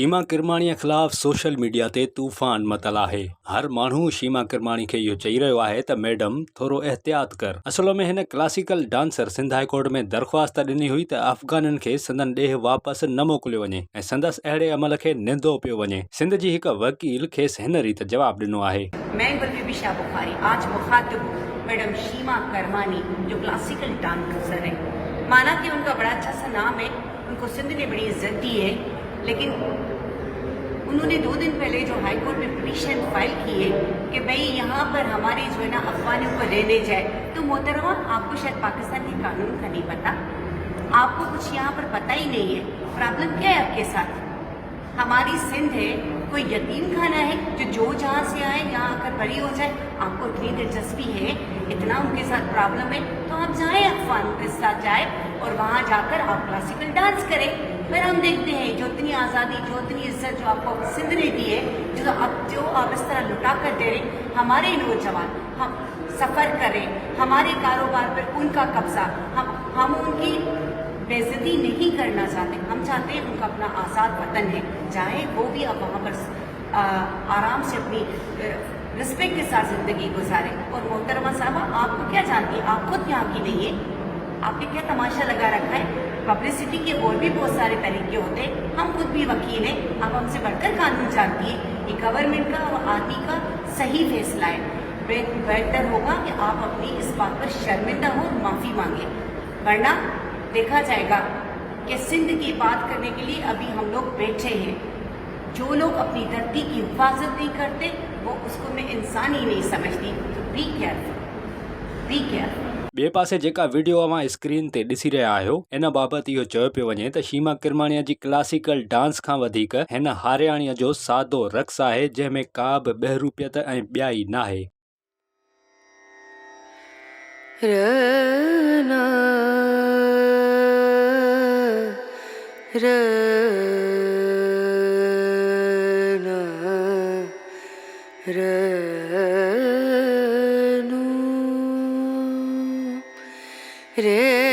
शीमा किरमाणीअ ख़िलाफ़ social media ते तूफ़ान मतल आहे। हर माण्हू शीमा किरमाणी खे इहो चई रहियो आहे त मैडम थोरो एहतियात कर। असल में हिन classical dancer Sindh high court में दरख़्वास्त ॾिनी हुई त अफ़गाननि खे संदन ॾेह वापसि न मोकिलियो वञे ऐं संदसि अहिड़े अमल खे निंदो पियो वञे। सिंध जी हिकु वकील खेसि हिन रीति जवाबु ॾिनो आहे। मैं बलबीशा बुखारी आज मुखातिब मैडम शीमा करमानी जो क्लासिकल डांसर है। माना कि उनका बड़ा अच्छा सा नाम है, उनको सिंध ने बड़ी इज्जत दी है, लेकिन उन्होंने 2 दिन पहले जो हाई कोर्ट में पिटीशन फाइल की है कि भाई यहाँ पर हमारे जो है ना अफगानियों को रहने जाए, तो मोहतरमा आपको शायद पाकिस्तान के कानून का नहीं पता, आपको कुछ यहाँ पर पता ही नहीं है। प्रॉब्लम क्या है आपके साथ? हमारी सिंध है, कोई यतीम खाना है जो जहाँ से आए यहाँ आकर बड़ी हो जाए? आपको इतनी दिलचस्पी है, इतना उनके साथ प्रॉब्लम है, तो आप जाएं अफगान के साथ जाए और वहाँ जाकर आप क्लासिकल डांस करें। फिर हम देखते हैं जो इतनी आज़ादी, जो इतनी इज्जत जो आपको सिंध ने दी है, जो आप इस तरह लुटा कर दे रहे, हमारे नौजवान हम सफ़र करें, हमारे कारोबार पर उनका कब्जा, हम उनकी बेइज्जती नहीं करना चाहते। हम चाहते हैं उनका अपना आज़ाद वतन है, चाहे वो भी अब वहाँ पर आराम से अपनी रिस्पेक्ट के साथ ज़िंदगी गुजारे। और मोहतरमा साहबा, आपको क्या जानती है, आप खुद यहाँ की नहीं है, आपने क्या तमाशा लगा रखा है? पब्लिसिटी के और भी बहुत सारे तरीके होते हैं, हम खुद भी वकील हैं, आप हमसे बढ़कर कानून जानती है। ये गवर्नमेंट का और आदमी का सही फैसला है। बेहतर होगा कि आप अपनी इस बात पर शर्मिंदा हो और माफ़ी मांगे, वरना देखा जाएगा कि सिंध की बात करने के लिए अभी हम लोग बैठे हैं। जो लोग अपनी धरती की हिफाजत नहीं करते, वो उसको मैं इंसान ही नहीं समझती। तो बी केयरफुल, बी केयरफुल। ॿिए पासे जेका वीडियो अवां स्क्रीन ते ॾिसी रहिया आहियो, इन बाबति इहो चयो पियो वञे त शीमा किरमाणीअ जी क्लासिकल डांस खां वधीक हिन हारियाणीअ जो सादो रक़्स आहे, जंहिंमें का बि बहरूपियत ऐं ॿियाई नाहे। रे